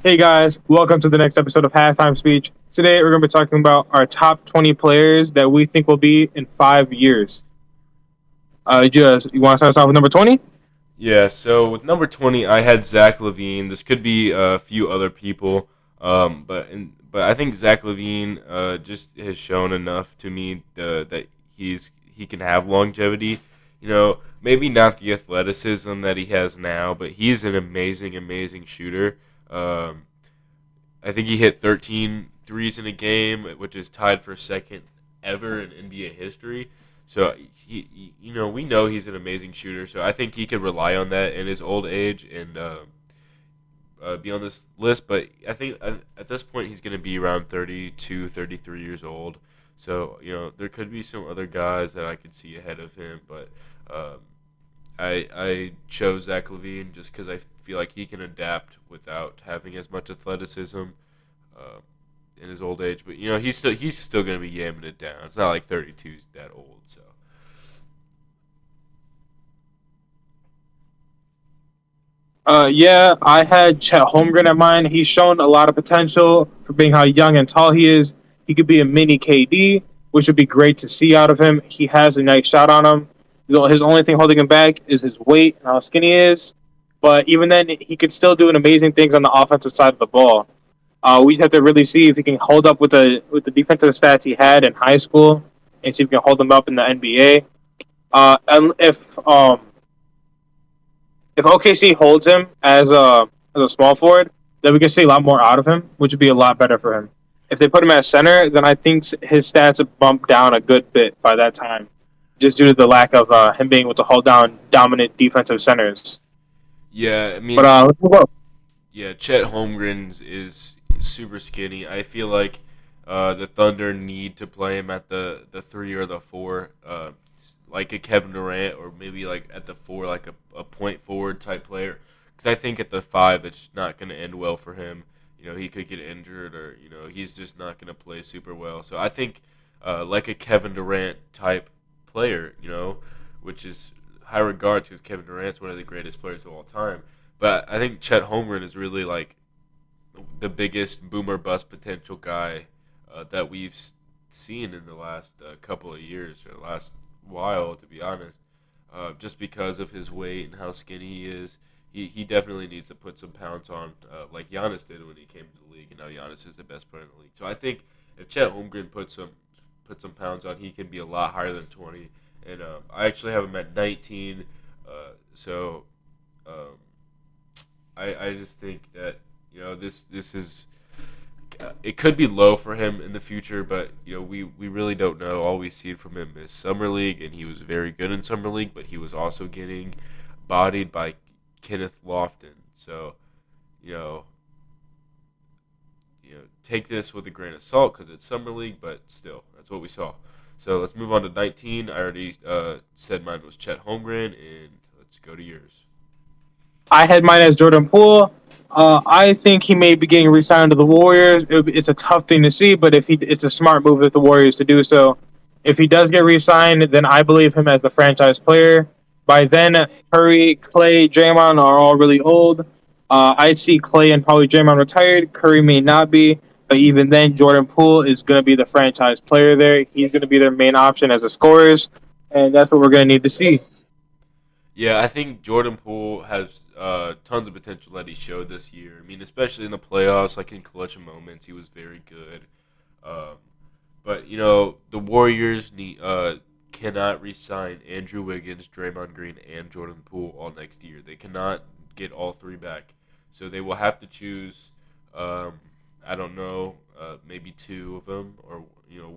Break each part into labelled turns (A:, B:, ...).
A: Hey guys, welcome to the next episode of Halftime Speech. Today we're going to be talking about our top 20 players that we think will be in 5 years. You want to start off with number 20?
B: Yeah, so with number 20, I had Zach Levine. This could be a few other people, but I think Zach Levine just has shown enough to me that he can have longevity. Maybe not the athleticism that he has now, but he's an amazing shooter. Um, I think he hit 13 threes in a game, which is tied for second ever in NBA history. So we know he's an amazing shooter. So I think he could rely on that in his old age and be on this list. But I think at this point he's going to be around 32, 33 years old. So there could be some other guys that I could see ahead of him, but um, I chose Zach Levine just because I feel like he can adapt without having as much athleticism uh, in his old age. But he's still gonna be yamming it down. It's not like 32's that old. So
A: Yeah, I had Chet Holmgren at mine. He's shown a lot of potential for being how young and tall he is. He could be a mini KD, which would be great to see out of him. He has a nice shot on him. His only thing holding him back is his weight and how skinny he is. But even then, he could still do amazing things on the offensive side of the ball. We just have to really see if he can hold up with the defensive stats he had in high school, and see if he can hold them up in the NBA. And if OKC holds him as a small forward, then we can see a lot more out of him, which would be a lot better for him. If they put him at center, then I think his stats have bumped down a good bit by that time, just due to the lack of him being able to hold down dominant defensive centers.
B: yeah, I
A: But
B: mean,
A: let's move on.
B: yeah, Chet Holmgren is super skinny. I feel like the Thunder need to play him at the three or the four, like a Kevin Durant, or maybe like at the four, like a point forward type player. Because I think at the five, it's not going to end well for him. He could get injured, or he's just not going to play super well. So I think like a Kevin Durant type player, which is high regard because Kevin Durant's one of the greatest players of all time. But I think Chet Holmgren is really like the biggest boomer bust potential guy that we've seen in the last couple of years or last while, to be honest. Just because of his weight and how skinny he is, he definitely needs to put some pounds on, like Giannis did when he came to the league, and now Giannis is the best player in the league. So I think if Chet Holmgren put some pounds on, he can be a lot higher than 20. And I actually have him at 19. So um, I just think that this is it could be low for him in the future, but we really don't know. All we see from him is summer league, and he was very good in summer league, but he was also getting bodied by Kenneth Lofton. So you know take this with a grain of salt because it's summer league, but still that's what we saw. So let's move on to 19. I already said mine was Chet Holmgren, and let's go to yours.
A: I had mine as Jordan Poole. I think he may be getting re-signed to the Warriors. It's a tough thing to see, but it's a smart move of the Warriors to do so. If he does get re-signed, then I believe him as the franchise player. By then, Curry, Clay, Draymond are all really old. I see Clay and probably Draymond retired. Curry may not be, but even then, Jordan Poole is going to be the franchise player there. He's going to be their main option as a scorers, and that's what we're going to need to see.
B: Yeah, I think Jordan Poole has tons of potential that he showed this year. I mean, especially in the playoffs, like in clutch moments, he was very good. Um, but the Warriors cannot re-sign Andrew Wiggins, Draymond Green, and Jordan Poole all next year. They cannot get all three back, so they will have to choose. Um, I don't know, maybe two of them, or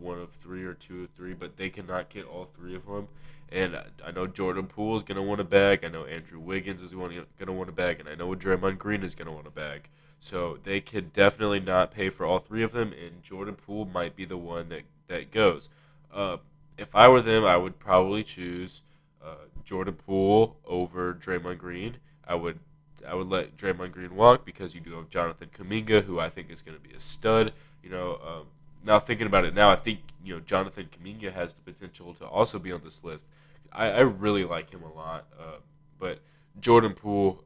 B: one of three or two of three, but they cannot get all three of them. And I know Jordan Poole is going to want a bag. I know Andrew Wiggins is going to want a bag, and I know Draymond Green is going to want a bag. So they could definitely not pay for all three of them, and Jordan Poole might be the one that goes. Uh, if I were them, I would probably choose Jordan Poole over Draymond Green. I would I would let Draymond Green walk because you do have Jonathan Kuminga, who I think is going to be a stud. Now thinking about it now, I think Jonathan Kuminga has the potential to also be on this list. I really like him a lot, but Jordan Poole,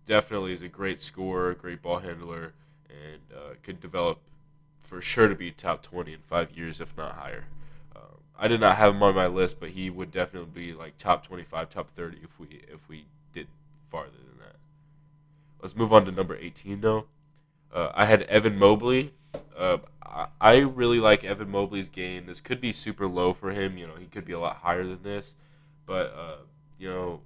B: definitely is a great scorer, great ball handler, and could develop for sure to be top 20 in 5 years, if not higher. I did not have him on my list, but he would definitely be like top 25, top 30 if we did farther than that. Let's move on to number 18 though. I had Evan Mobley. I really like Evan Mobley's game. This could be super low for him. He could be a lot higher than this, but you know,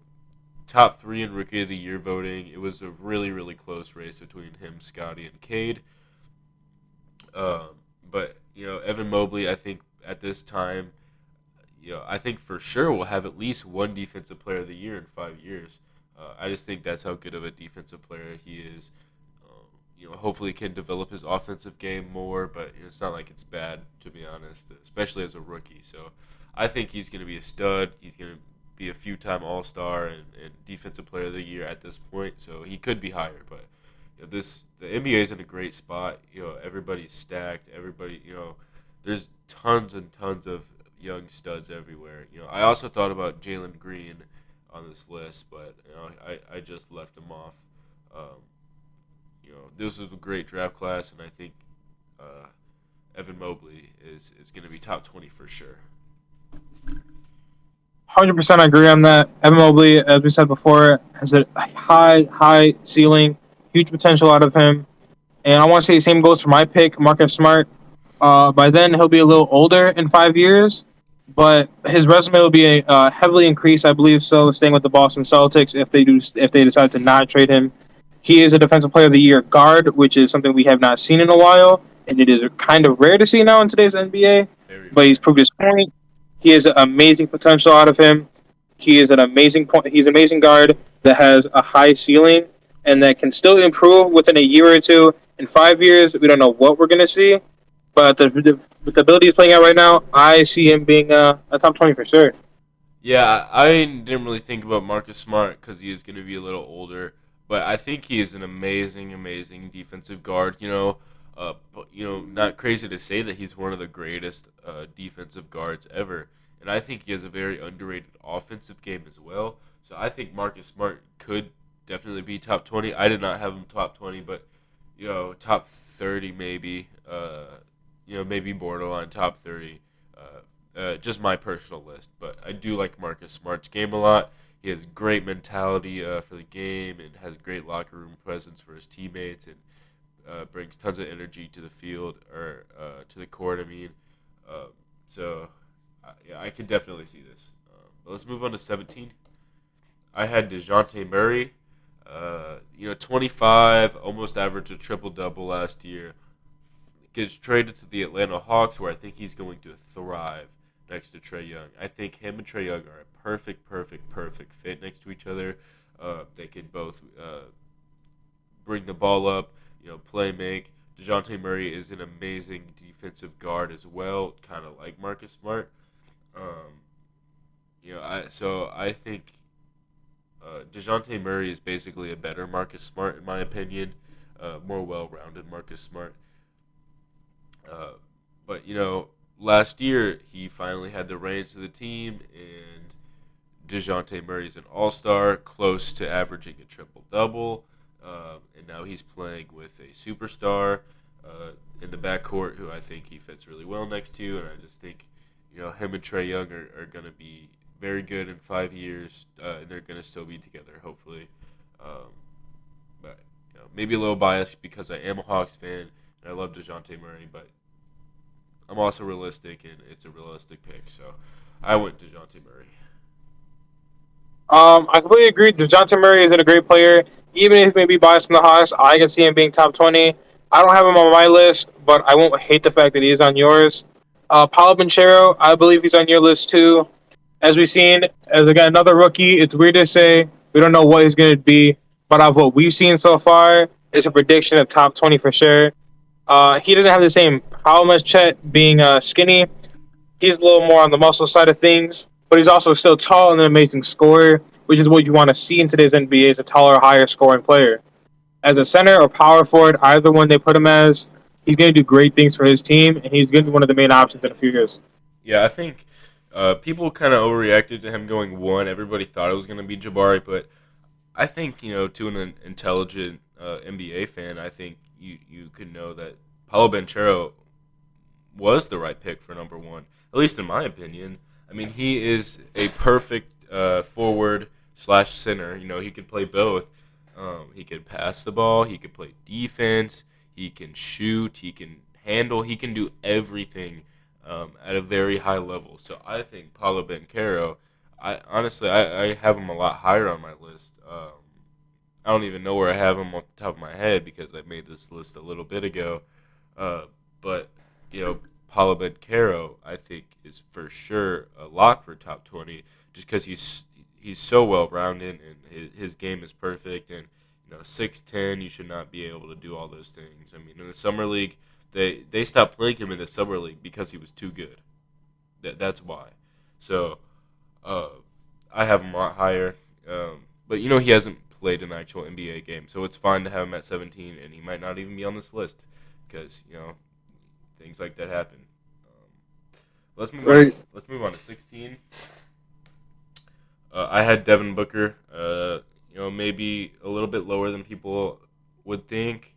B: top three in Rookie of the Year voting. It was a really, really close race between him, Scotty, and Cade. But Evan Mobley, I think at this time, I think for sure we'll have at least one Defensive Player of the Year in 5 years. I just think that's how good of a defensive player he is. Hopefully can develop his offensive game more, but it's not like it's bad, to be honest, especially as a rookie. So I think he's going to be a stud. He's going to be a few-time All-Star and Defensive Player of the Year at this point. So he could be higher, but the NBA is in a great spot. Everybody's stacked. Everybody, there's tons and tons of young studs everywhere. I also thought about Jalen Green on this list, but I just left him off. This was a great draft class, and I think Evan Mobley is going to be top 20 for sure.
A: 100% agree on that. Evan Mobley, as we said before, has a high ceiling, huge potential out of him. And I want to say the same goes for my pick, Marcus Smart. By then, he'll be a little older in 5 years, but his resume will be heavily increased, I believe so, staying with the Boston Celtics if they decide to not trade him. He is a Defensive Player of the Year guard, which is something we have not seen in a while, and it is kind of rare to see now in today's NBA. But he's proved his point. He has amazing potential out of him. He is an amazing point. He's an amazing guard that has a high ceiling and that can still improve within a year or two. In 5 years, we don't know what we're going to see, but with the ability he's playing at right now, I see him being a top 20 for sure.
B: Yeah, I didn't really think about Marcus Smart because he is going to be a little older, but I think he is an amazing, amazing defensive guard. But not crazy to say that he's one of the greatest defensive guards ever, and I think he has a very underrated offensive game as well. So I think Marcus Smart could definitely be top 20. I did not have him top 20, but top 30 maybe. Maybe borderline top 30. Just my personal list, but I do like Marcus Smart's game a lot. He has great mentality for the game and has great locker room presence for his teammates and brings tons of energy to the field or to the court. I mean, I could definitely see this. But let's move on to 17. I had DeJounte Murray. 25, almost averaged a triple-double last year. Gets traded to the Atlanta Hawks, where I think he's going to thrive next to Trae Young. I think him and Trae Young are a perfect fit next to each other. They can both bring the ball up, play make. DeJounte Murray is an amazing defensive guard as well, kind of like Marcus Smart. I think DeJounte Murray is basically a better Marcus Smart in my opinion, more well-rounded Marcus Smart. But last year he finally had the reins to the team, and DeJounte Murray is an all-star, close to averaging a triple-double, and now he's playing with a superstar in the backcourt who I think he fits really well next to, and I just think him and Trae Young are going to be very good in 5 years, and they're going to still be together, hopefully. But maybe a little biased because I am a Hawks fan, and I love DeJounte Murray, but I'm also realistic, and it's a realistic pick, so I went DeJounte Murray.
A: I completely agree. DeJounte Murray is a great player. Even if he may be biased in the Hawks, I can see him being top 20. I don't have him on my list, but I won't hate the fact that he is on yours. Paolo Banchero, I believe he's on your list too. As we've seen, as again another rookie, it's weird to say we don't know what he's going to be, but out of what we've seen so far, it's a prediction of top 20 for sure. He doesn't have the same problem as Chet being skinny. He's a little more on the muscle side of things, but he's also still tall and an amazing scorer, which is what you want to see in today's NBA, is a taller, higher scoring player. As a center or power forward, either one they put him as, he's going to do great things for his team, and he's going to be one of the main options in a few years.
B: Yeah, I think people kind of overreacted to him going one. Everybody thought it was going to be Jabari, but I think to an intelligent NBA fan, I think you could know that Paulo Banchero was the right pick for number one, at least in my opinion. I mean, he is a perfect forward slash center. He could play both. He could pass the ball. He could play defense. He can shoot. He can handle. He can do everything at a very high level. So I think Paulo Banchero. I honestly, I have him a lot higher on my list. I don't even know where I have him off the top of my head because I made this list a little bit ago. But Paulo Banchero, I think, is for sure a lock for top 20, just because he's so well rounded and his game is perfect. And 6'10", you should not be able to do all those things. I mean, in the summer league, they stopped playing him in the summer league because he was too good. That's why. So uh, I have him a lot higher. But he hasn't played an actual NBA game, so it's fine to have him at 17, and he might not even be on this list because things like that happen. Let's move on.
C: Right.
B: Let's move on to 16. I had Devin Booker. Maybe a little bit lower than people would think.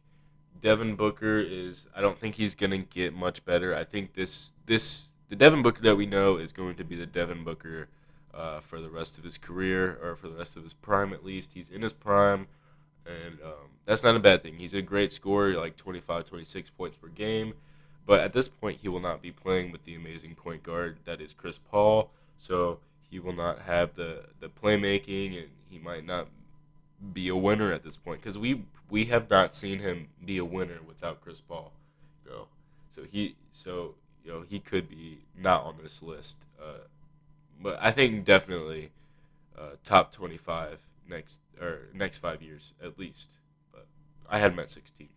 B: Devin Booker is. I don't think he's gonna get much better. I think the Devin Booker that we know is going to be the Devin Booker for the rest of his career, or for the rest of his prime at least. He's in his prime, and that's not a bad thing. He's a great scorer, like 25, 26 points per game. But at this point, he will not be playing with the amazing point guard that is Chris Paul. So he will not have the playmaking, and he might not be a winner at this point because we have not seen him be a winner without Chris Paul. You know, he could be not on this list. But I think definitely top 25 next 5 years at least. But I had him at 16.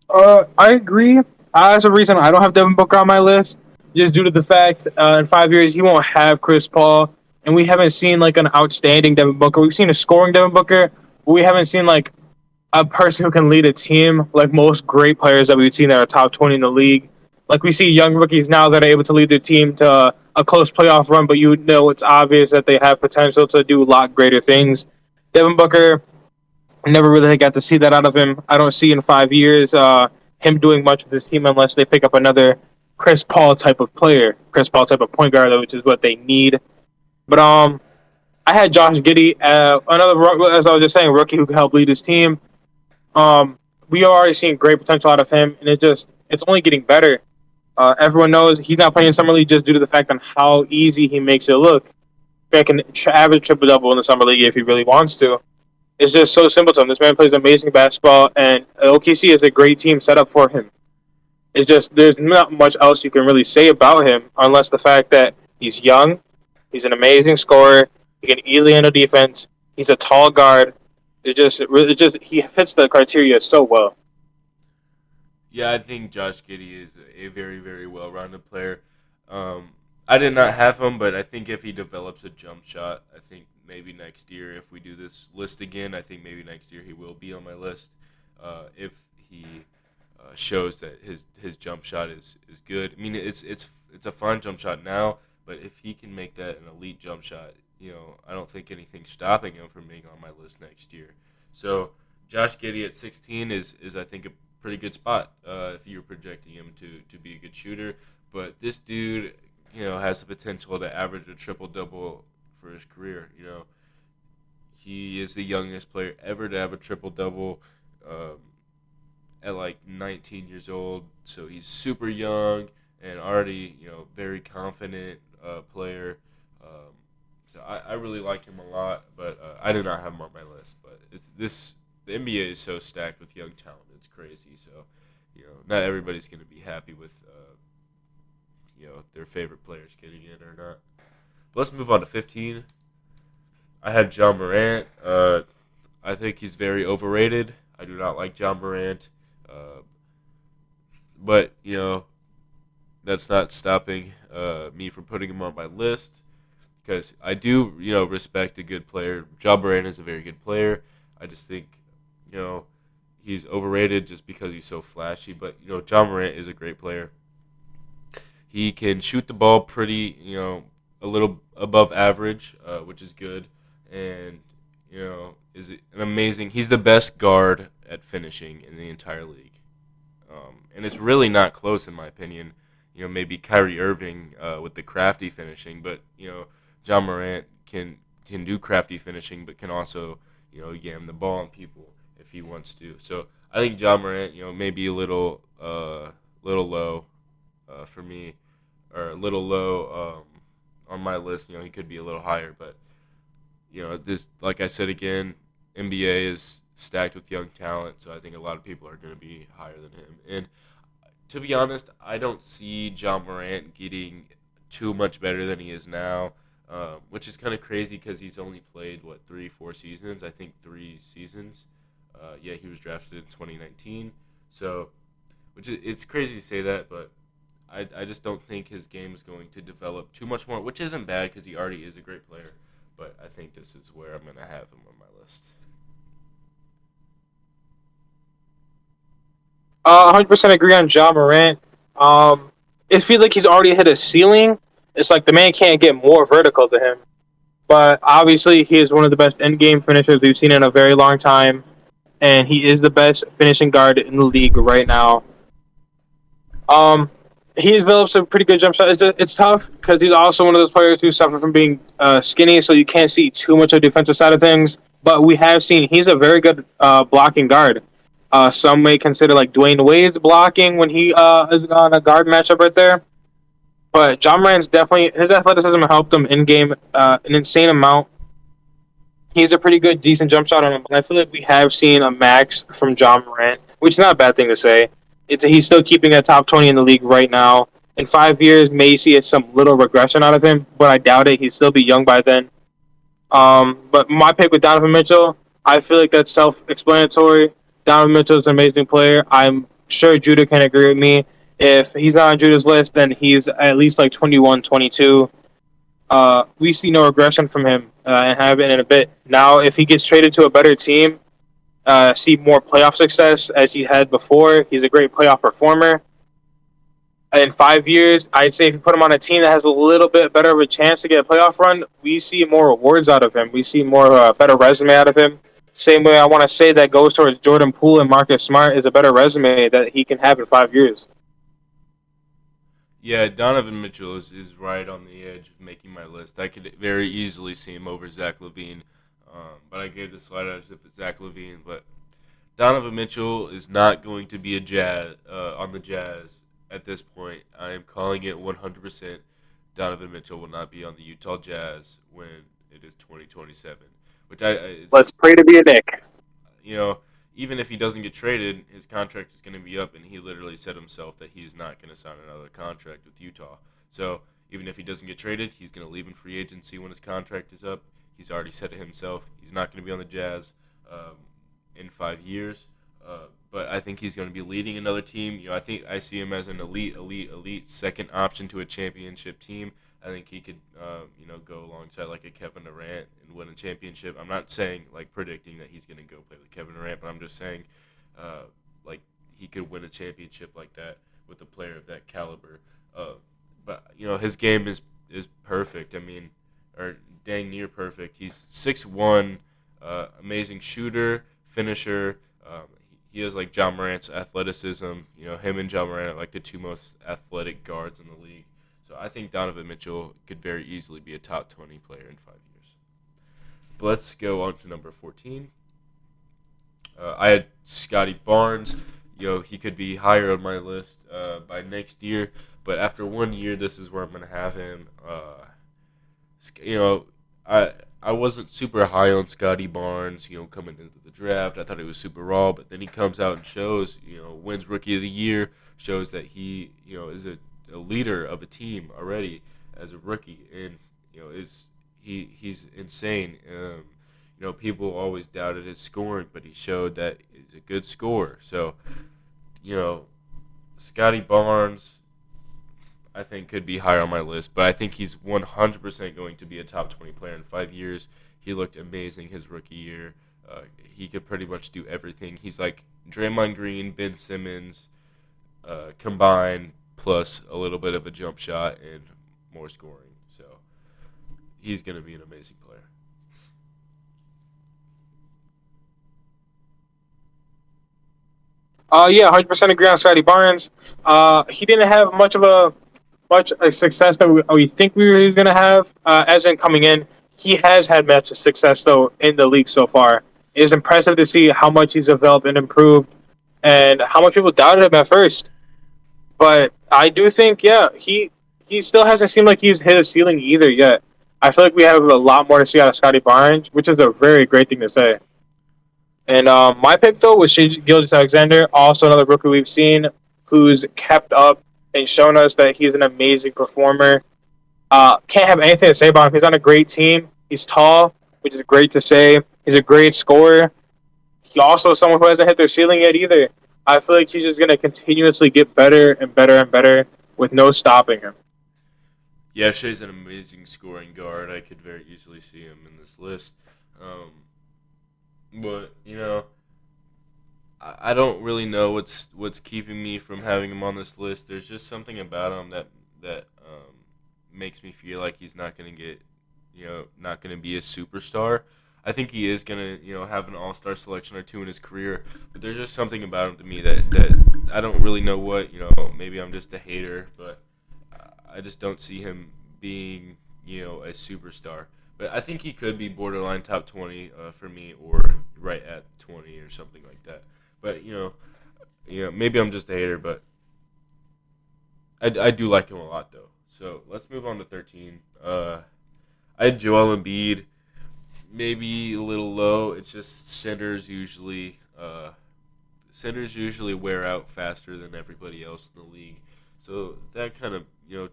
A: I agree. As a reason, I don't have Devin Booker on my list, just due to the fact in 5 years he won't have Chris Paul, and we haven't seen like an outstanding Devin Booker. We've seen a scoring Devin Booker, but we haven't seen like a person who can lead a team like most great players that we've seen that are top 20 in the league. Like we see young rookies now that are able to lead their team to a close playoff run, but it's obvious that they have potential to do a lot greater things. Devin Booker, never really got to see that out of him. I don't see in 5 years him doing much with his team unless they pick up another Chris Paul type of player, Chris Paul type of point guard, which is what they need. But I had Josh Giddey, as I was just saying, rookie who can help lead his team. We are already seeing great potential out of him, and it's only getting better. Everyone knows he's not playing in summer league just due to the fact on how easy he makes it look. He can average triple double in the summer league if he really wants to. It's just so simple to him. This man plays amazing basketball, and OKC is a great team set up for him. It's just there's not much else you can really say about him unless the fact that he's young, he's an amazing scorer, he can easily handle defense, he's a tall guard. It just he fits the criteria so well.
B: Yeah, I think Josh Giddey is a very, very well-rounded player. I did not have him, but I think if he develops a jump shot, I think maybe next year, if we do this list again, I think maybe next year he will be on my list. If he shows that his jump shot is good. I mean, it's a fine jump shot now, but if he can make that an elite jump shot, I don't think anything's stopping him from being on my list next year. So Josh Giddey at 16 is I think a pretty good spot if you're projecting him to be a good shooter. But this dude, has the potential to average a triple double for his career. He is the youngest player ever to have a triple double at like 19 years old. So he's super young and already very confident player. So I really like him a lot, but I do not have him on my list. But the NBA is so stacked with young talent; it's crazy. So not everybody's going to be happy with their favorite players getting in or not. But let's move on to 15. I had John Morant. I think he's very overrated. I do not like John Morant, but that's not stopping me from putting him on my list. Because I do, respect a good player. Ja Morant is a very good player. I just think, he's overrated just because he's so flashy. But, Ja Morant is a great player. He can shoot the ball pretty, a little above average, which is good. and is an amazing. He's the best guard at finishing in the entire league, and it's really not close in my opinion. Maybe Kyrie Irving with the crafty finishing, but John Morant can do crafty finishing, but can also yam the ball on people if he wants to. So I think John Morant, maybe a little low for me, or a little low on my list. He could be a little higher, but this, like I said again, NBA is stacked with young talent, so I think a lot of people are going to be higher than him. And to be honest, I don't see John Morant getting too much better than he is now, which is kind of crazy because he's only played, 3, 4 seasons? I think 3 seasons. Yeah, he was drafted in 2019. So, it's crazy to say that, but I just don't think his game is going to develop too much more, which isn't bad because he already is a great player. But I think this is where I'm going to have him on my list.
A: 100% agree on John Morant. It feels like he's already hit a ceiling. It's like the man can't get more vertical to him. But obviously, he is one of the best end game finishers we've seen in a very long time, and he is the best finishing guard in the league right now. Um, he develops a pretty good jump shot. It's tough because he's also one of those players who suffer from being skinny, so you can't see too much of the defensive side of things. But we have seen he's a very good blocking guard. Some may consider like Dwayne Wade's blocking when he is on a guard matchup right there. But John Morant's definitely his athleticism helped him in game an insane amount. He's a pretty good, decent jump shot on him. And I feel like we have seen a max from John Morant, which is not a bad thing to say. He's still keeping a top 20 in the league right now. In 5 years, may see some little regression out of him, but I doubt it. He'd still be young by then. But my pick with Donovan Mitchell, I feel like that's self-explanatory. Donovan Mitchell is an amazing player. I'm sure Judah can agree with me. If he's not on Judah's list, then he's at least like 21, 22. We see no regression from him and have been in a bit. Now, if he gets traded to a better team, see more playoff success as he had before. He's a great playoff performer. In 5 years, I'd say if you put him on a team that has a little bit better of a chance to get a playoff run, we see more rewards out of him. We see more better resume out of him. Same way I want to say that goes towards Jordan Poole and Marcus Smart is a better resume that he can have in 5 years.
B: Yeah, Donovan Mitchell is right on the edge of making my list. I could very easily see him over Zach LaVine, but I gave the slight edge to Zach LaVine. But Donovan Mitchell is not going to be a Jazz on the Jazz at this point. I am calling it 100%. Donovan Mitchell will not be on the Utah Jazz when it is 2027. Which
A: Let's pray to be a Nick.
B: you know, even if he doesn't get traded, his contract is going to be up, and he literally said himself that he's not going to sign another contract with Utah. So even if he doesn't get traded, he's going to leave in free agency when his contract is up. He's already said it himself. He's not going to be on the Jazz in 5 years. But I think he's going to be leading another team. I think I see him as an elite second option to a championship team. I think he could, go alongside like a Kevin Durant and win a championship. I'm not saying like predicting that he's going to go play with Kevin Durant, but I'm just saying, like he could win a championship like that with a player of that caliber. But his game is perfect. I mean, or dang near perfect. He's 6'1", amazing shooter, finisher. He has like John Morant's athleticism. Him and John Morant are like the two most athletic guards in the league. So I think Donovan Mitchell could very easily be a top 20 player in 5 years. But let's go on to number 14. I had Scotty Barnes. He could be higher on my list by next year. But after 1 year, this is where I'm going to have him. I wasn't super high on Scotty Barnes, coming into the draft. I thought he was super raw, but then he comes out and shows, wins Rookie of the Year, shows that he, is a leader of a team already as a rookie, and he's insane. People always doubted his scoring, but he showed that he's a good scorer. So, Scotty Barnes, I think could be higher on my list, but I think he's 100% going to be a top 20 player in 5 years. He looked amazing his rookie year. He could pretty much do everything. He's like Draymond Green, Ben Simmons, combined, plus a little bit of a jump shot and more scoring. So he's going to be an amazing player.
A: Yeah, 100% agree on Scotty Barnes. He didn't have much a success that we think he was going to have, as in coming in. He has had much success, though, in the league so far. It is impressive to see how much he's developed and improved and how much people doubted him at first. But I do think, yeah, he still hasn't seemed like he's hit a ceiling either yet. I feel like we have a lot more to see out of Scotty Barnes, which is a very great thing to say. And my pick though was Shai Gilgeous-Alexander, also another rookie we've seen who's kept up and shown us that he's an amazing performer. Can't have anything to say about him. He's on a great team. He's tall, which is great to say. He's a great scorer. He also is someone who hasn't hit their ceiling yet either. I feel like he's just going to continuously get better and better and better with no stopping him.
B: Yeah, Shea's an amazing scoring guard. I could very easily see him in this list. Um, but I don't really know what's keeping me from having him on this list. There's just something about him that makes me feel like he's not going to get, not going to be a superstar. I think he is going to, have an all-star selection or two in his career, but there's just something about him to me that I don't really know what, maybe I'm just a hater, but I just don't see him being, a superstar. But I think he could be borderline top 20 for me, or right at 20 or something like that. But maybe I'm just a hater, but I do like him a lot though. So let's move on to 13. I had Joel Embiid, maybe a little low. It's just centers usually wear out faster than everybody else in the league. So that kind of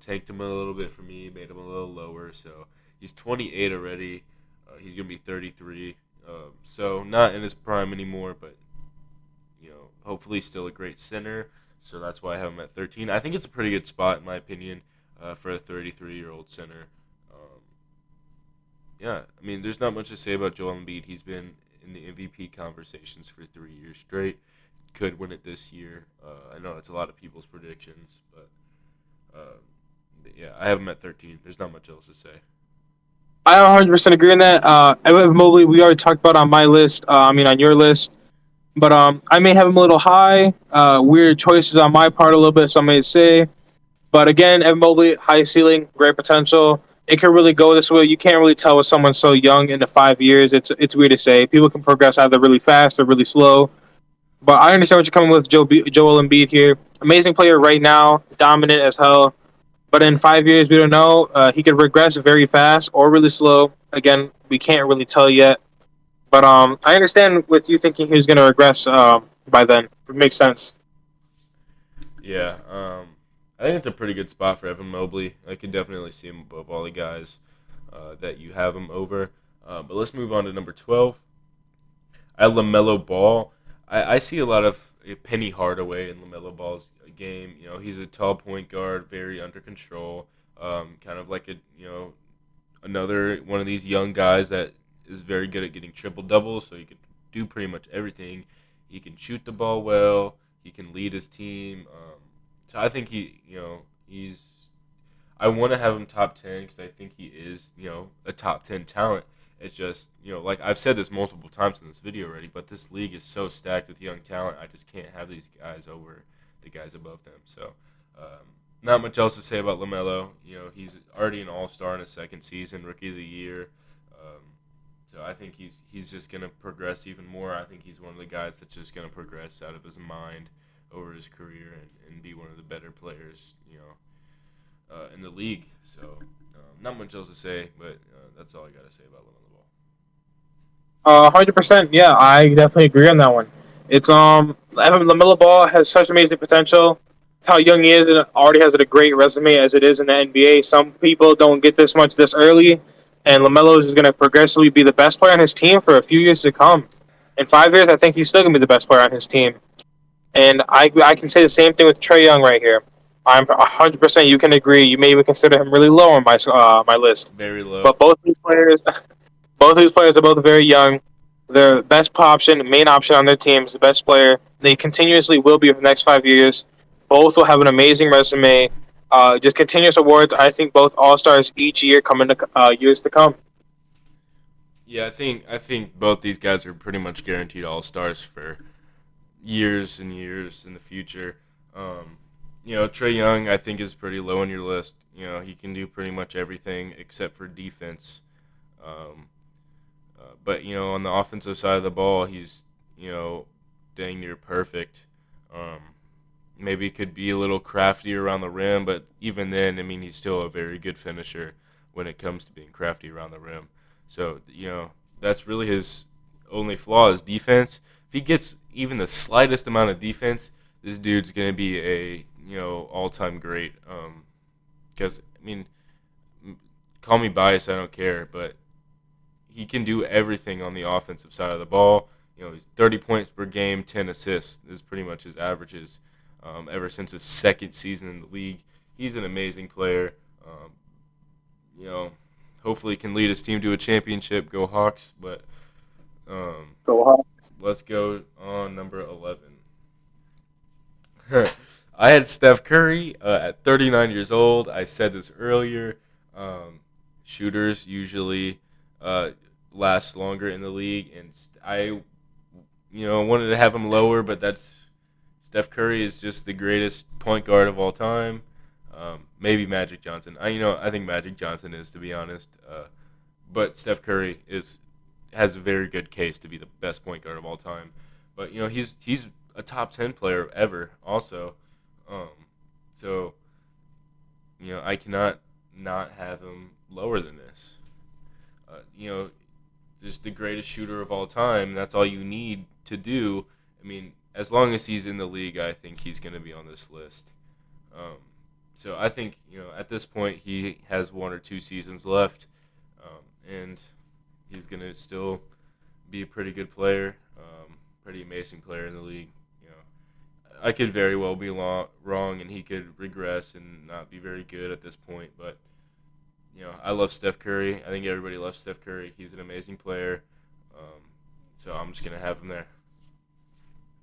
B: tanked him a little bit for me, made him a little lower. So he's 28 already. He's gonna be 33. So not in his prime anymore, but hopefully still a great center. So that's why I have him at 13. I think it's a pretty good spot in my opinion for a 33-year-old center. Yeah, I mean, there's not much to say about Joel Embiid. He's been in the MVP conversations for 3 years straight. Could win it this year. I know it's a lot of people's predictions, but yeah, I have him at 13. There's not much else to say.
A: I 100% agree on that. Evan Mobley, we already talked about on my list. On your list. But I may have him a little high. Weird choices on my part a little bit, some may say. But again, Evan Mobley, high ceiling, great potential. It can really go this way. You can't really tell with someone so young into 5 years. It's weird to say. People can progress either really fast or really slow. But I understand what you're coming with, Joel Embiid here. Amazing player right now, dominant as hell. But in 5 years, we don't know. He could regress very fast or really slow. Again, we can't really tell yet. But I understand with you thinking he was going to regress by then. It makes sense.
B: Yeah, I think it's a pretty good spot for Evan Mobley. I could definitely see him above all the guys that you have him over. But let's move on to number 12. I have LaMelo Ball. I see a lot of Penny Hardaway in LaMelo Ball's game. He's a tall point guard, very under control, kind of like another one of these young guys that is very good at getting triple doubles. So he can do pretty much everything. He can shoot the ball well. He can lead his team. So I think he's. I want to have him top 10 because I think he is a top 10 talent. It's just, like I've said this multiple times in this video already, but this league is so stacked with young talent. I just can't have these guys over the guys above them. So, not much else to say about LaMelo. He's already an all-star in his second season, rookie of the year. So I think he's just going to progress even more. I think he's one of the guys that's just going to progress out of his mind over his career and be one of the better players, in the league. So, not much else to say, but that's all I got to say about LaMelo Ball.
A: 100%. Yeah, I definitely agree on that one. It's LaMelo Ball has such amazing potential. It's how young he is and already has a great resume as it is in the NBA. Some people don't get this much this early, and LaMelo is going to progressively be the best player on his team for a few years to come. In 5 years, I think he's still going to be the best player on his team. And I can say the same thing with Trae Young right here. I'm 100%. You can agree. You may even consider him really low on my list.
B: Very low.
A: But both of these players are both very young. They're best option, main option on their teams, the best player. They continuously will be for the next 5 years. Both will have an amazing resume. Just continuous awards. I think both all-stars each year coming to years to come.
B: Yeah, I think both these guys are pretty much guaranteed all-stars for years and years in the future. Trey Young, I think, is pretty low on your list. He can do pretty much everything except for defense. Um, but on the offensive side of the ball, he's dang near perfect. Um, Maybe could be a little crafty around the rim, but even then, I mean, he's still a very good finisher when it comes to being crafty around the rim. So that's really his only flaw is defense. If he gets even the slightest amount of defense, this dude's gonna be a all time great. Because I mean, call me biased, I don't care, but he can do everything on the offensive side of the ball. He's 30 points per game, 10 assists is pretty much his averages ever since his second season in the league. He's an amazing player. You know, Hopefully can lead his team to a championship. Go Hawks! But
A: Go Hawks.
B: let's go on number 11. I had Steph Curry at 39 years old. I said this earlier. Shooters usually last longer in the league, and I, wanted to have him lower, but that's Steph Curry is just the greatest point guard of all time. Maybe Magic Johnson. I think Magic Johnson is, to be honest. But Steph Curry has a very good case to be the best point guard of all time. But he's a top 10 player ever. Also, um, so I cannot not have him lower than this. Just the greatest shooter of all time. That's all you need to do. I mean, as long as he's in the league, I think he's going to be on this list. Um, so I think at this point he has 1 or 2 seasons left, and he's going to still be a pretty good player, pretty amazing player in the league. I could very well be wrong, and he could regress and not be very good at this point. But I love Steph Curry. I think everybody loves Steph Curry. He's an amazing player. So I'm just going to have him there.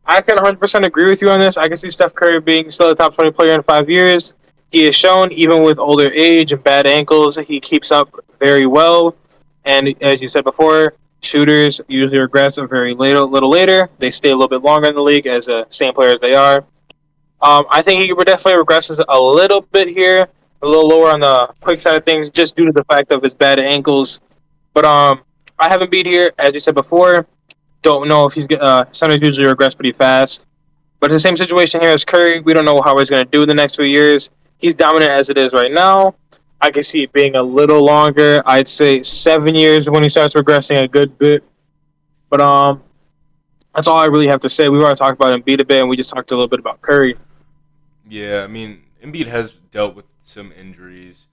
A: I can 100% agree with you on this. I can see Steph Curry being still a top 20 player in 5 years. He has shown, even with older age and bad ankles, he keeps up very well. And as you said before, shooters usually regress a little later. They stay a little bit longer in the league as the same player as they are. I think he definitely regresses a little bit here, a little lower on the quick side of things, just due to the fact of his bad ankles. But I have him beat here, as you said before. Don't know if centers usually regress pretty fast. But it's the same situation here as Curry. We don't know how he's going to do in the next few years. He's dominant as it is right now. I can see it being a little longer. I'd say 7 years when he starts regressing a good bit. But that's all I really have to say. We've already talked about Embiid a bit, and we just talked a little bit about Curry.
B: Yeah, I mean, Embiid has dealt with some injuries.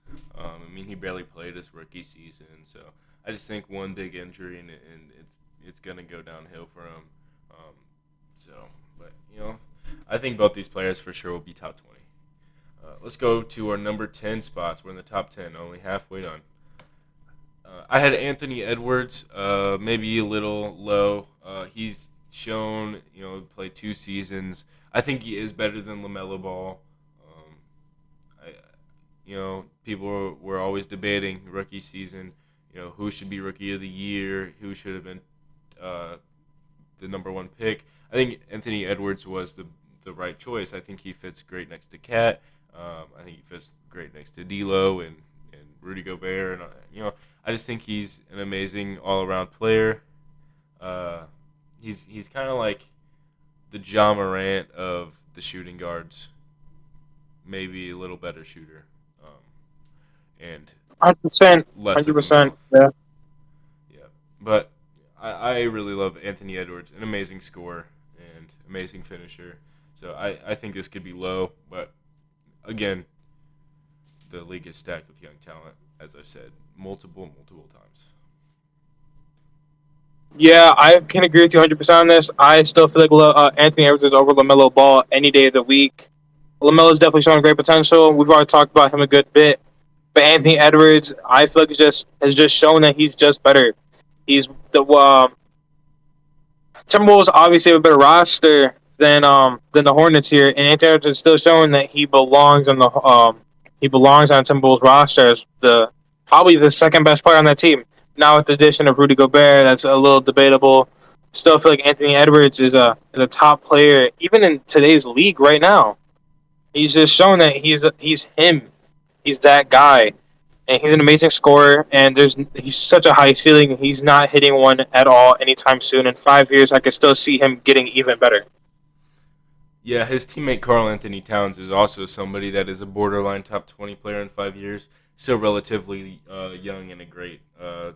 B: He barely played his rookie season, so I just think one big injury and it's gonna go downhill for him. But I think both these players for sure will be top 20. Let's go to our number 10 spots. We're in the top 10, only halfway done. I had Anthony Edwards, maybe a little low. He's shown, played 2 seasons. I think he is better than LaMelo Ball. People were always debating rookie season. Who should be rookie of the year? Who should have been the number one pick? I think Anthony Edwards was the right choice. I think he fits great next to Cat. I think he fits great next to D'Lo and Rudy Gobert. And I just think he's an amazing all-around player. He's kind of like the Ja Morant of the shooting guards, maybe a little better shooter, and
A: 100%.
B: less of
A: 100%.
B: himself.
A: Yeah.
B: Yeah, but I really love Anthony Edwards, an amazing scorer and amazing finisher. So I think this could be low, but again, the league is stacked with young talent, as I've said multiple times.
A: Yeah, I can agree with you 100% on this. I still feel like Anthony Edwards is over LaMelo Ball any day of the week. LaMelo's definitely showing great potential. We've already talked about him a good bit. But Anthony Edwards, I feel like has just shown that he's just better. He's the Timberwolves obviously have a better roster than the Hornets here, and Anthony Edwards is still showing that he belongs on Timberwolves roster as probably the second best player on that team. Now with the addition of Rudy Gobert, that's a little debatable. still feel like Anthony Edwards is a top player even in today's league right now. He's just shown that he's him. He's that guy, and he's an amazing scorer. And he's such a high ceiling. He's not hitting one at all anytime soon. In 5 years, I could still see him getting even better.
B: Yeah, his teammate Carl Anthony Towns is also somebody that is a borderline top 20 player in 5 years. Still relatively young and a great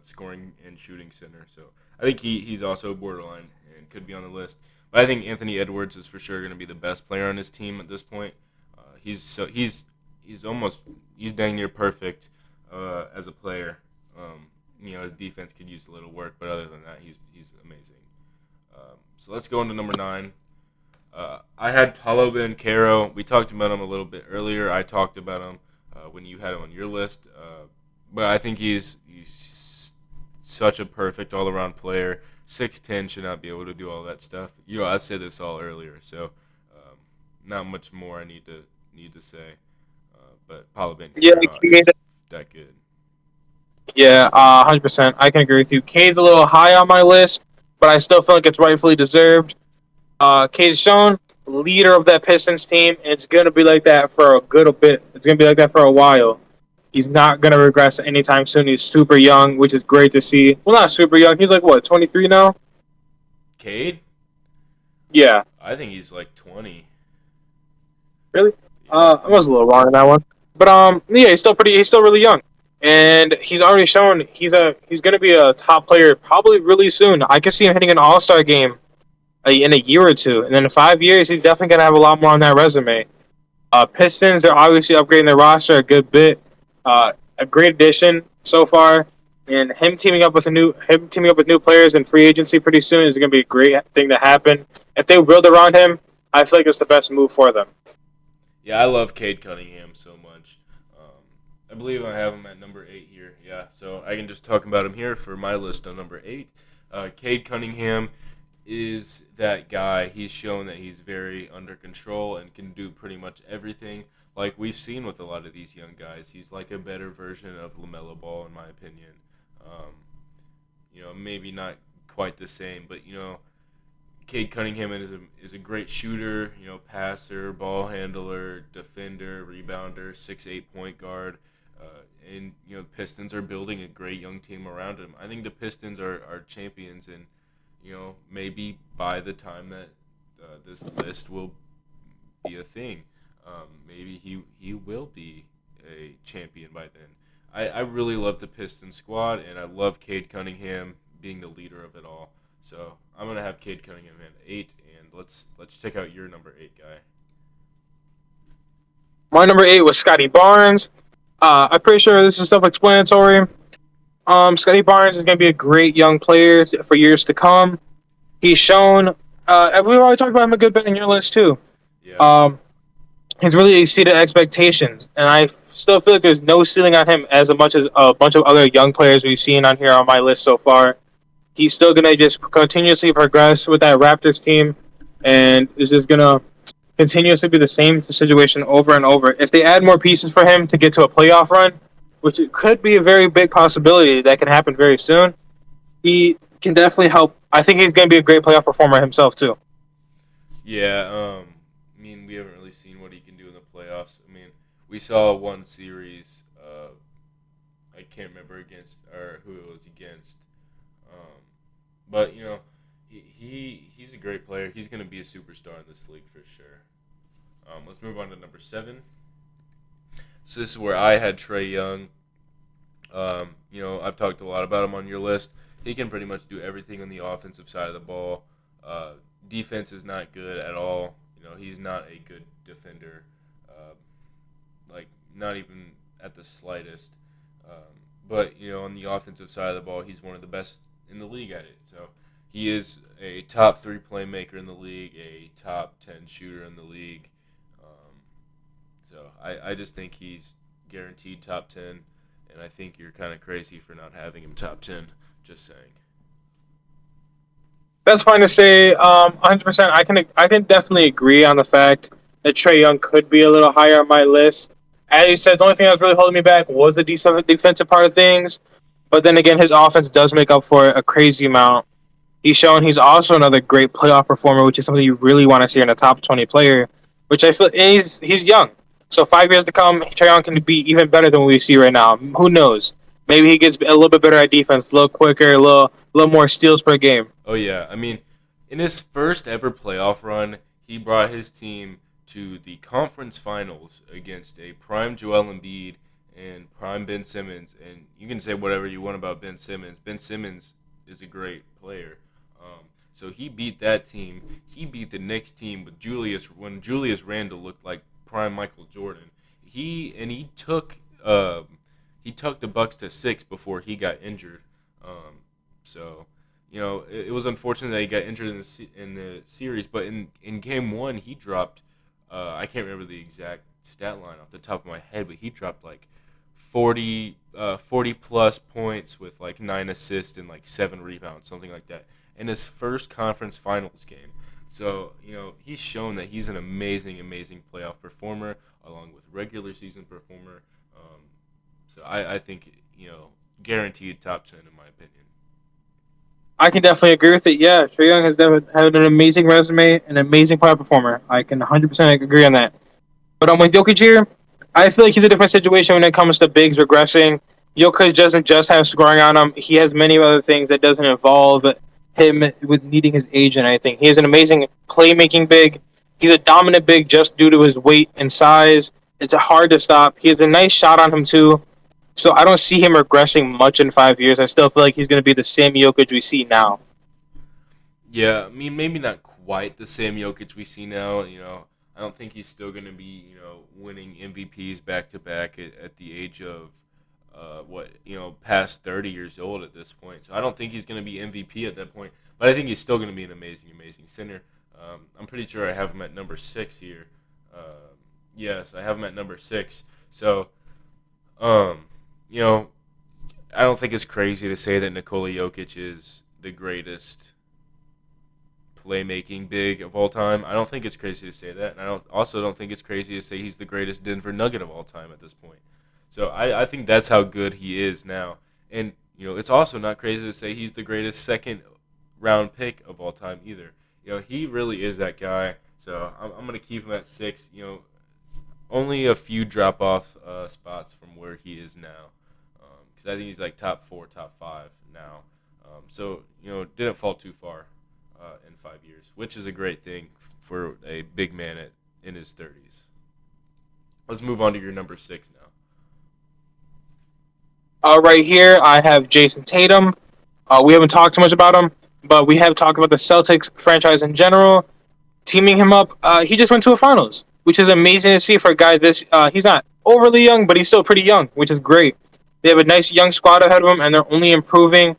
B: scoring and shooting center. So I think he's also borderline and could be on the list. But I think Anthony Edwards is for sure going to be the best player on his team at this point. He's almost he's dang near perfect as a player. His defense could use a little work, but other than that, he's amazing. So let's go into number 9. I had Paolo Banchero. We talked about him a little bit earlier. I talked about him when you had him on your list. But I think he's such a perfect all-around player. 6'10", should not be able to do all that stuff. I said this all earlier, so not much more I need to say. But Paolo
A: Yeah,
B: Banchero is that good.
A: Yeah, 100%. I can agree with you. Cade's a little high on my list, but I still feel like it's rightfully deserved. Cade's shown leader of that Pistons team, and it's going to be like that for a good bit. It's going to be like that for a while. He's not going to regress anytime soon. He's super young, which is great to see. Well, not super young. He's like, what, 23 now?
B: Cade?
A: Yeah.
B: I think he's like 20.
A: Really? I was a little wrong on that one. But, yeah, he's still really young. And he's already shown he's going to be a top player probably really soon. I can see him hitting an all-star game in a year or two. And then in 5 years, he's definitely going to have a lot more on that resume. Pistons, they're obviously upgrading their roster a good bit. A great addition so far. And him teaming up with new players in free agency pretty soon is going to be a great thing to happen. If they build around him, I feel like it's the best move for them.
B: Yeah, I love Cade Cunningham so much. I believe I have him at number 8 here. Yeah, so I can just talk about him here for my list on number 8. Cade Cunningham is that guy. He's shown that he's very under control and can do pretty much everything. Like we've seen with a lot of these young guys, he's like a better version of LaMelo Ball, in my opinion. Maybe not quite the same, but Cade Cunningham is a great shooter, passer, ball handler, defender, rebounder, 6'8" point guard. And the Pistons are building a great young team around him. I think the Pistons are champions, and maybe by the time that this list will be a thing, maybe he will be a champion by then. I really love the Pistons squad, and I love Cade Cunningham being the leader of it all. So I'm gonna have Cade Cunningham at 8, and let's check out your number 8 guy.
A: My number 8 was Scotty Barnes. I'm pretty sure this is self-explanatory. Scotty Barnes is going to be a great young player for years to come. He's shown. We've already talked about him a good bit in your list too.
B: Yeah.
A: He's really exceeded expectations, and I still feel like there's no ceiling on him as much as a bunch of other young players we've seen on here on my list so far. He's still going to just continuously progress with that Raptors team, and is just going to continuously be the same situation over and over. If they add more pieces for him to get to a playoff run, which it could be a very big possibility that can happen very soon, he can definitely help. I think he's going to be a great playoff performer himself too.
B: Yeah, we haven't really seen what he can do in the playoffs. We saw one series. I can't remember who it was against. But he's a great player. He's going to be a superstar in this league for sure. Let's move on to number 7. So this is where I had Trae Young. I've talked a lot about him on your list. He can pretty much do everything on the offensive side of the ball. Defense is not good at all. He's not a good defender, not even at the slightest. But on the offensive side of the ball, he's one of the best in the league at it. So he is a top 3 playmaker in the league, a top 10 shooter in the league. So I just think he's guaranteed top 10, and I think you're kind of crazy for not having him top 10. Just saying.
A: That's fine to say. 100%. I can definitely agree on the fact that Trae Young could be a little higher on my list. As you said, the only thing that was really holding me back was the defensive part of things. But then again, his offense does make up for it a crazy amount. He's shown he's also another great playoff performer, which is something you really want to see in a top 20 player. Which I feel and he's young, so 5 years to come, Trae Young can be even better than what we see right now. Who knows? Maybe he gets a little bit better at defense, a little quicker, a little more steals per game.
B: Oh yeah, I mean, in his first ever playoff run, he brought his team to the conference finals against a prime Joel Embiid and prime Ben Simmons. And you can say whatever you want about Ben Simmons. Ben Simmons is a great player. So he beat that team. He beat the next team with Julius when Julius Randle looked like prime Michael Jordan. He took the Bucks to 6 before he got injured. So it was unfortunate that he got injured in the series, but in game one, he dropped. I can't remember the exact stat line off the top of my head, but he dropped like 40 plus points with like 9 assists and like 7 rebounds, something like that, in his first conference finals game. So he's shown that he's an amazing, amazing playoff performer, along with regular season performer. So I think guaranteed top 10 in my opinion.
A: I can definitely agree with it. Yeah, Trae Young has had an amazing resume, an amazing playoff performer. I can 100% agree on that. But with Jokic here, I feel like he's a different situation when it comes to bigs regressing. Jokic doesn't just have scoring on him; he has many other things that doesn't involve him with needing his age and anything. He is an amazing playmaking big. He's a dominant big just due to his weight and size. It's hard to stop. He has a nice shot on him too. So I don't see him regressing much in 5 years. I still feel like he's going to be the same Jokic we see now.
B: Yeah, I mean maybe not quite the same Jokic we see now. I don't think he's still going to be winning MVPs back to back at the age of past 30 years old at this point. So I don't think he's going to be MVP at that point. But I think he's still going to be an amazing, amazing center. I'm pretty sure I have him at number 6 here. Yes, I have him at number 6. So, um, you know, I don't think it's crazy to say that Nikola Jokic is the greatest playmaking big of all time. I don't think it's crazy to say that, and I don't think it's crazy to say he's the greatest Denver Nugget of all time at this point. So I think that's how good he is now, and it's also not crazy to say he's the greatest second round pick of all time either. He really is that guy. So I'm gonna keep him at 6. Only a few drop off spots from where he is now, because I think he's like top 4, top 5 now. So didn't fall too far in 5 years, which is a great thing for a big man in his 30s. Let's move on to your number 6 now.
A: Right here, I have Jason Tatum. We haven't talked too much about him, but we have talked about the Celtics franchise in general. Teaming him up, he just went to a finals, which is amazing to see for a guy this. He's not overly young, but he's still pretty young, which is great. They have a nice young squad ahead of them, and they're only improving.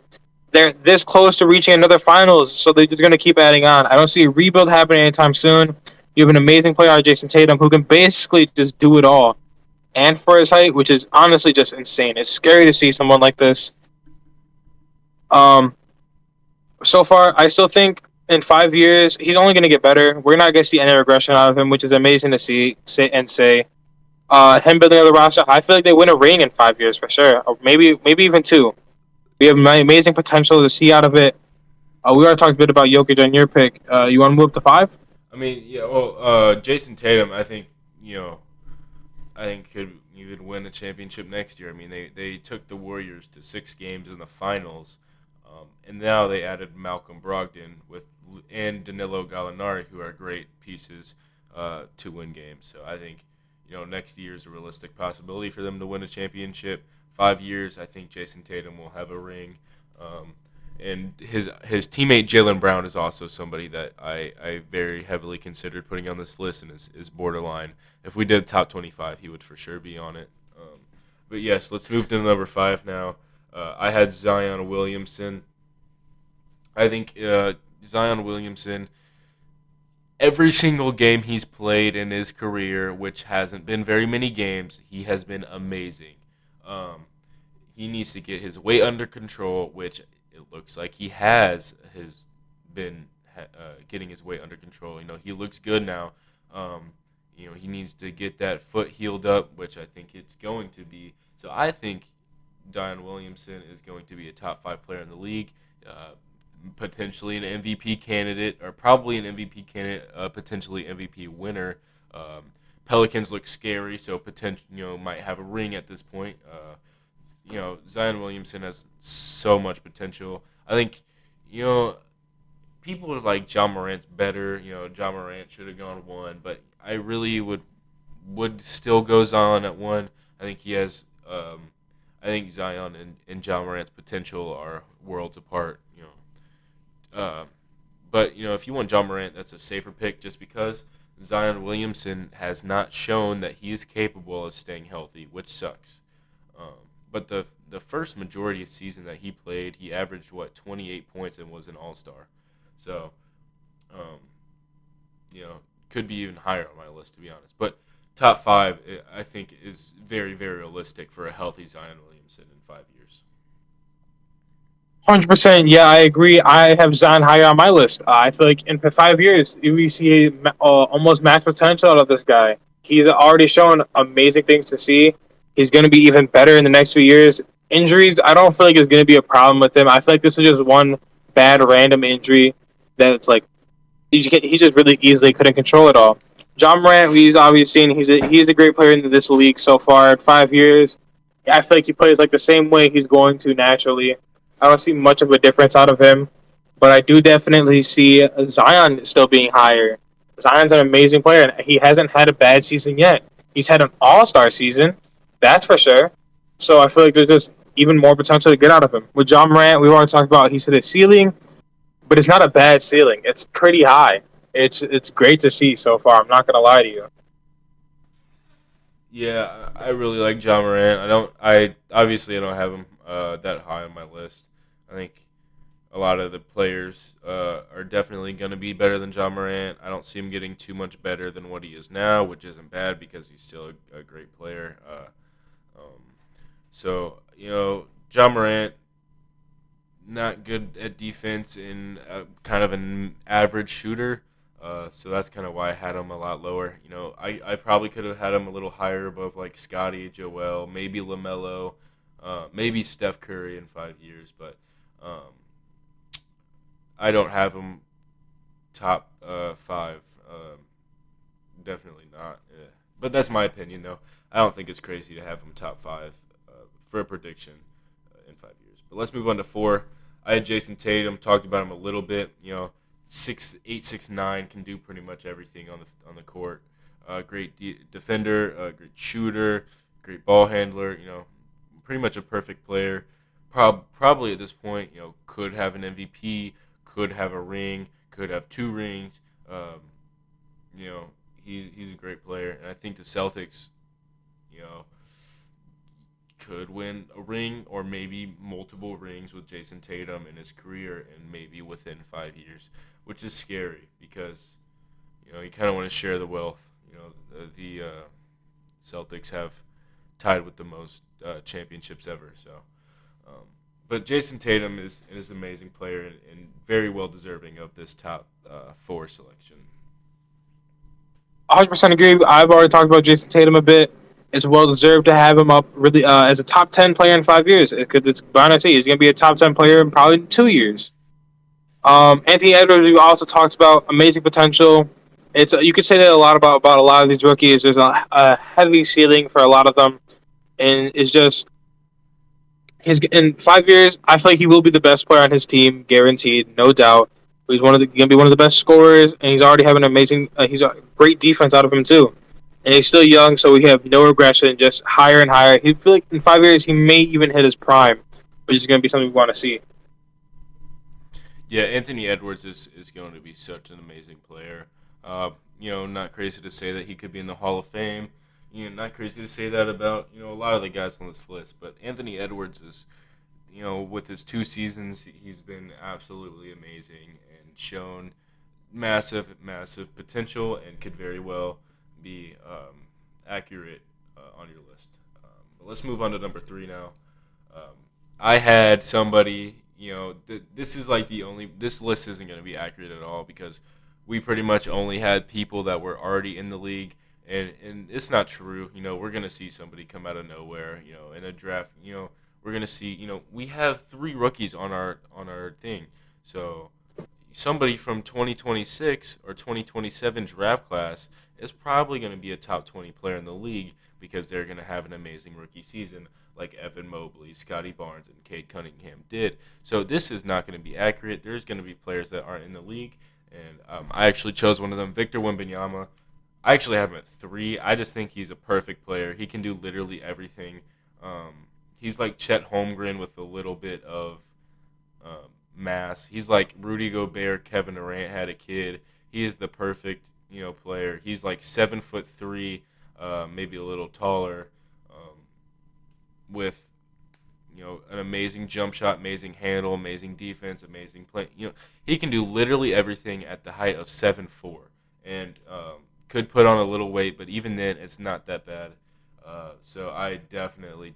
A: They're this close to reaching another finals, so they're just going to keep adding on. I don't see a rebuild happening anytime soon. You have an amazing player, Jason Tatum, who can basically just do it all, and for his height, which is honestly just insane. It's scary to see someone like this. Um, so far, I still think in 5 years he's only going to get better. We're not going to see any regression out of him, which is amazing to see. Say. Him building on the roster, I feel like they win a ring in 5 years for sure, or maybe even two. We have amazing potential to see out of it. We already talked a bit about Jokic on your pick. You want to move up to 5?
B: I mean, yeah. Well, Jason Tatum, I think could even win a championship next year. I mean, they took the Warriors to 6 games in the finals, and now they added Malcolm Brogdon and Danilo Gallinari, who are great pieces to win games. So I think next year is a realistic possibility for them to win a championship. 5 years, I think Jason Tatum will have a ring. And his teammate Jaylen Brown is also somebody that I very heavily considered putting on this list and is borderline. If we did top 25, he would for sure be on it. But yes, let's move to number 5 now. I had Zion Williamson. I think Zion Williamson, every single game he's played in his career, which hasn't been very many games, he has been amazing. He needs to get his weight under control, which it looks like he has been getting his weight under control. He looks good now. He needs to get that foot healed up, which I think it's going to be. So I think Zion Williamson is going to be a top 5 player in the league. potentially an MVP candidate, or probably an MVP candidate, potentially MVP winner. Um, Pelicans look scary, so potential might have a ring at this point. Zion Williamson has so much potential. I think you know people are like John Morant's better. John Morant should have gone one, but I really would still go Zion at one. I think he has. I think Zion and John Morant's potential are worlds apart. Uh, but if you want John Morant, that's a safer pick just because Zion Williamson has not shown that he is capable of staying healthy, which sucks. But the first majority of season that he played, he averaged 28 points and was an All Star. So, um, you know, could be even higher on my list to be honest. But top five, I think, is very very realistic for a healthy Zion Williamson in 5 years.
A: 100%. Yeah, I agree. I have Zion higher on my list. I feel like in 5 years, we see almost max potential out of this guy. He's already shown amazing things to see. He's going to be even better in the next few years. Injuries, I don't feel like is going to be a problem with him. I feel like this is just one bad random injury that it's like he just really easily couldn't control it all. John Morant, we've obviously seen he's a great player in this league so far. In 5 years, I feel like he plays like the same way he's going to naturally. I don't see much of a difference out of him, but I do definitely see Zion still being higher. Zion's an amazing player, and he hasn't had a bad season yet. He's had an all-star season, that's for sure. So I feel like there's just even more potential to get out of him. With John Morant, we've already talked about he's hit his ceiling, but it's not a bad ceiling. It's pretty high. It's great to see so far. I'm not gonna lie to you.
B: Yeah, I really like John Morant. I don't have him that high on my list. I think a lot of the players are definitely going to be better than John Morant. I don't see him getting too much better than what he is now, which isn't bad because he's still a great player. Um, John Morant, not good at defense and kind of an average shooter. So that's kind of why I had him a lot lower. I probably could have had him a little higher above like Scotty, Joel, maybe LaMelo, maybe Steph Curry in 5 years, but um, I don't have him top five. Definitely not. Yeah. But that's my opinion, though. I don't think it's crazy to have him top five for a prediction in 5 years. But let's move on to four. I had Jason Tatum. Talked about him a little bit. 6'8", 6'9", can do pretty much everything on the court. Great defender, great shooter, great ball handler. Pretty much a perfect player. Probably at this point, could have an MVP, could have a ring, could have two rings. You know, he's a great player, and I think the Celtics, you know, could win a ring or maybe multiple rings with Jason Tatum in his career, and maybe within 5 years, which is scary because you kind of want to share the wealth. The Celtics have tied with the most championships ever. So, um, but Jason Tatum is an amazing player and very well deserving of this top four selection.
A: 100% agree. I've already talked about Jason Tatum a bit. It's well deserved to have him up really as a top 10 player in 5 years. Because it's honestly, he's going to be a top 10 player in probably 2 years. Anthony Edwards, we also talked about amazing potential. It's you could say that a lot about a lot of these rookies. There's a heavy ceiling for a lot of them, and it's just his in 5 years. I feel like he will be the best player on his team, guaranteed, no doubt. He's going to be one of the best scorers, and he's already having amazing. He's a great defense out of him too, and he's still young, so we have no regression, just higher and higher. He feel like in 5 years he may even hit his prime, which is going to be something we want to see.
B: Yeah, Anthony Edwards is going to be such an amazing player. Not crazy to say that he could be in the Hall of Fame. Not crazy to say that about a lot of the guys on this list. But Anthony Edwards is, with his 2 seasons, he's been absolutely amazing and shown massive, massive potential and could very well be accurate on your list. But let's move on to number three now. Um, I had somebody. This is like the only. This list isn't going to be accurate at all because we pretty much only had people that were already in the league, and it's not true. We're going to see somebody come out of nowhere. In a draft. We're going to see. We have three rookies on our thing. So somebody from 2026 or 2027 draft class is probably going to be a top 20 player in the league because they're going to have an amazing rookie season like Evan Mobley, Scotty Barnes, and Cade Cunningham did. So this is not going to be accurate. There's going to be players that aren't in the league, and I actually chose one of them, Victor Wembanyama. I actually have him at 3. I just think he's a perfect player. He can do literally everything. He's like Chet Holmgren with a little bit of mass. He's like Rudy Gobert, Kevin Durant had a kid. He is the perfect player. He's like 7'3", maybe a little taller, with an amazing jump shot, amazing handle, amazing defense, amazing play. He can do literally everything at the height of 7'4", and could put on a little weight, but even then, it's not that bad. So I definitely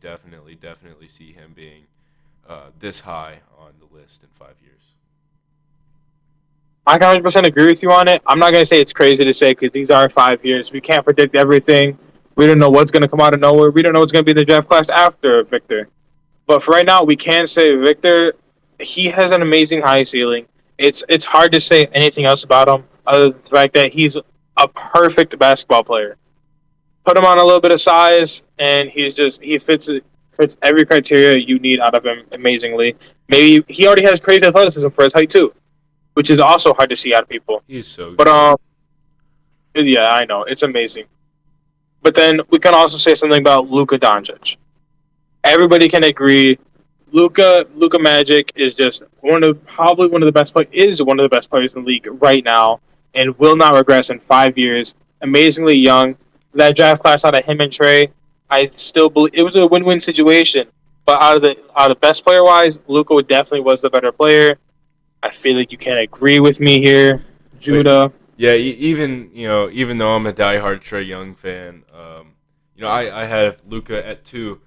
B: see him being this high on the list in 5 years.
A: I can 100% agree with you on it. I'm not going to say it's crazy to say because these are 5 years. We can't predict everything. We don't know what's going to come out of nowhere. We don't know what's going to be in the draft class after Victor. But for right now, we can say Victor, he has an amazing high ceiling. It's hard to say anything else about him other than the fact that he's a perfect basketball player. Put him on a little bit of size, and he fits every criteria you need out of him amazingly. Maybe he already has crazy athleticism for his height too, which is also hard to see out of people.
B: He's so
A: But
B: good.
A: yeah, I know it's amazing. But then we can also say something about Luka Doncic. Everybody can agree Luka Magic is just probably one of the best one of the best players in the league right now, and will not regress in 5 years. Amazingly young. That draft class out of him and Trey, I still believe it was a win-win situation. But out of best player wise, Luka definitely was the better player. I feel like you can agree with me here,
B: But
A: Judah.
B: yeah, even though I'm a diehard Trey Young fan, I have Luca at 2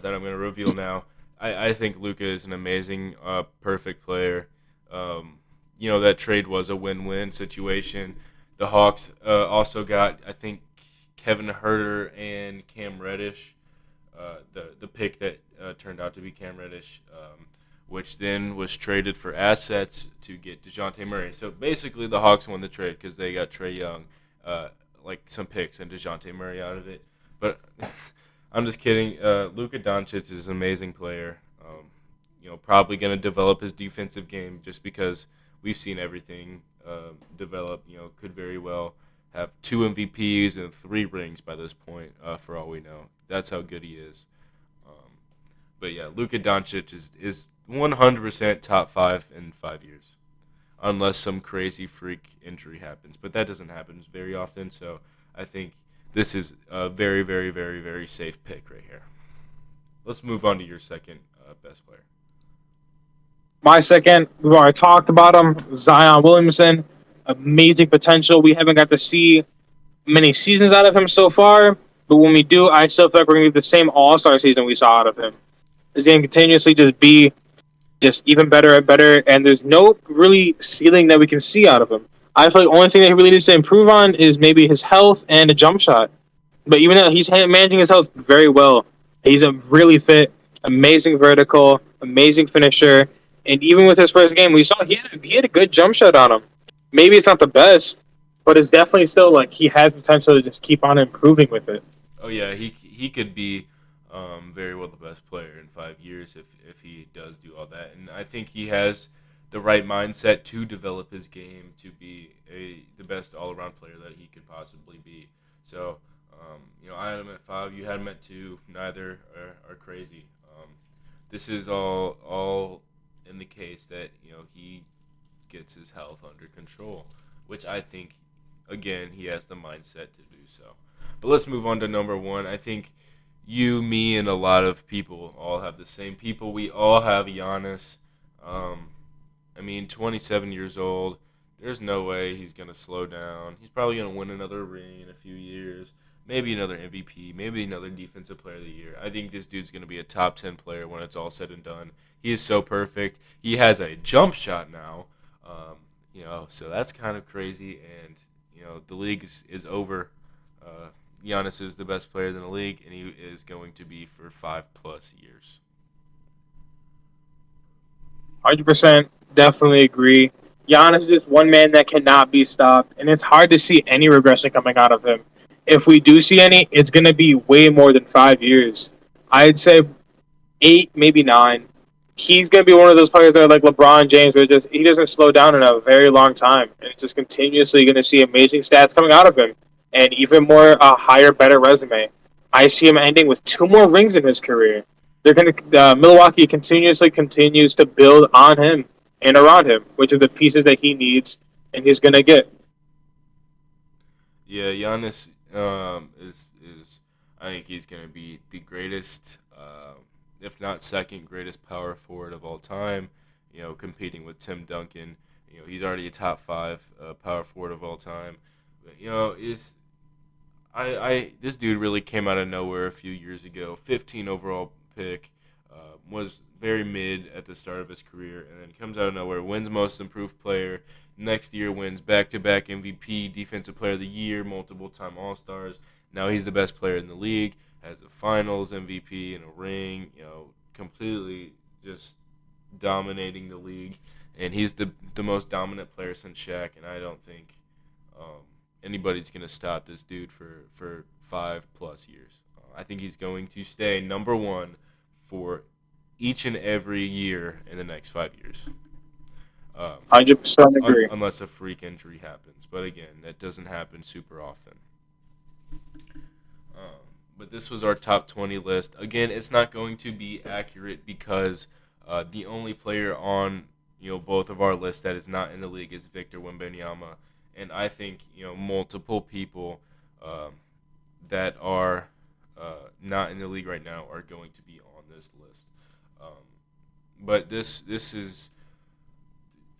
B: that I'm going to reveal now. I think Luca is an amazing, perfect player. That trade was a win-win situation. The Hawks also got, I think, Kevin Herter and Cam Reddish, the pick that turned out to be Cam Reddish, which then was traded for assets to get DeJounte Murray. So basically, the Hawks won the trade because they got Trey Young, like some picks, and DeJounte Murray out of it. But I'm just kidding. Luka Doncic is an amazing player. Probably going to develop his defensive game just because we've seen everything develop. Could very well have 2 MVPs and 3 rings by this point, for all we know. That's how good he is. But yeah, Luka Doncic is 100% top 5 in 5 years, unless some crazy freak injury happens. But that doesn't happen very often, so I think this is a very, very, very, very safe pick right here. Let's move on to your second best player.
A: My second, we've already talked about him, Zion Williamson. Amazing potential. We haven't got to see many seasons out of him so far, but when we do, I still feel like we're going to get the same All-Star season we saw out of him. He's going to continuously just be just even better and better, and there's no really ceiling that we can see out of him. I feel like the only thing that he really needs to improve on is maybe his health and a jump shot. But even though he's managing his health very well, he's a really fit, amazing vertical, amazing finisher, and even with his first game, we saw he had a good jump shot on him. Maybe it's not the best, but it's definitely still like he has potential to just keep on improving with it.
B: Oh yeah, he could be very well the best player in 5 years if he does do all that, and I think he has the right mindset to develop his game to be the best all around player that he could possibly be. So, I had him at 5. You had him at 2. Neither are crazy. This is all in the case that he gets his health under control, which I think again he has the mindset to do so. But let's move on to number 1. I think you, me, and a lot of people all have the same people. We all have Giannis. 27 years old. There's no way he's going to slow down. He's probably going to win another ring in a few years, maybe another MVP, maybe another Defensive Player of the Year. I think this dude's going to be a top 10 player when it's all said and done. He is so perfect. He has a jump shot now, so that's kind of crazy. And, the league is over. Giannis is the best player in the league, and he is going to be for 5+ years.
A: 100% definitely agree. Giannis is just one man that cannot be stopped, and it's hard to see any regression coming out of him. If we do see any, it's going to be way more than 5 years. I'd say 8, maybe 9. He's going to be one of those players that are like LeBron James, where just he doesn't slow down in a very long time, and it's just continuously going to see amazing stats coming out of him, and even more a higher, better resume. I see him ending with 2 more rings in his career. They're going to Milwaukee continuously continues to build on him and around him, which are the pieces that he needs, and he's going to get.
B: Yeah, Giannis is I think he's gonna be the greatest, if not second greatest power forward of all time. You know, competing with Tim Duncan. You know, he's already a top five power forward of all time. But, you know, is I this dude really came out of nowhere a few years ago. 15 overall pick, was very mid at the start of his career, and then comes out of nowhere, wins Most Improved Player. Next year, wins back-to-back MVP, Defensive Player of the Year, multiple-time All-Stars. Now he's the best player in the league. Has a Finals MVP and a ring. You know, completely just dominating the league, and he's the most dominant player since Shaq. And I don't think um, anybody's gonna stop this dude for 5+ years. I think he's going to stay number one for each and every year in the next 5 years.
A: 100% agree.
B: Unless a freak injury happens. But again, that doesn't happen super often. But this was our top 20 list. Again, it's not going to be accurate because the only player on both of our lists that is not in the league is Victor Wembanyama, and I think multiple people that are not in the league right now are going to be on this list. But this is,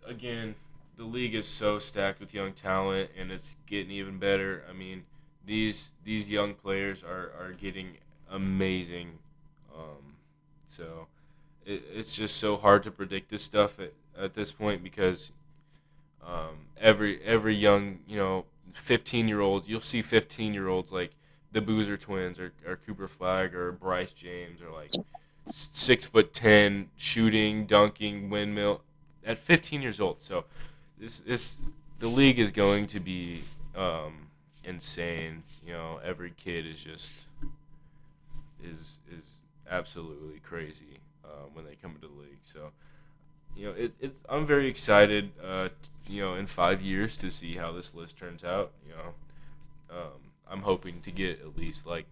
B: again, the league is so stacked with young talent, and it's getting even better. I mean, these young players are getting amazing. So it's just so hard to predict this stuff at this point because every young 15-year-olds, you'll see 15-year-olds like the Boozer twins or Cooper Flag or Bryce James or like 6'10", shooting, dunking, windmill at 15 years old. So the league is going to be insane. Every kid is absolutely crazy when they come into the league. So I'm very excited. In 5 years to see how this list turns out. I'm hoping to get at least like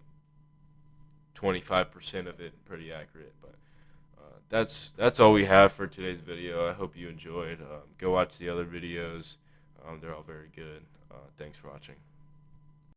B: 25% of it pretty accurate, but that's all we have for today's video. I hope you enjoyed. Go watch the other videos. They're all very good. Thanks for watching.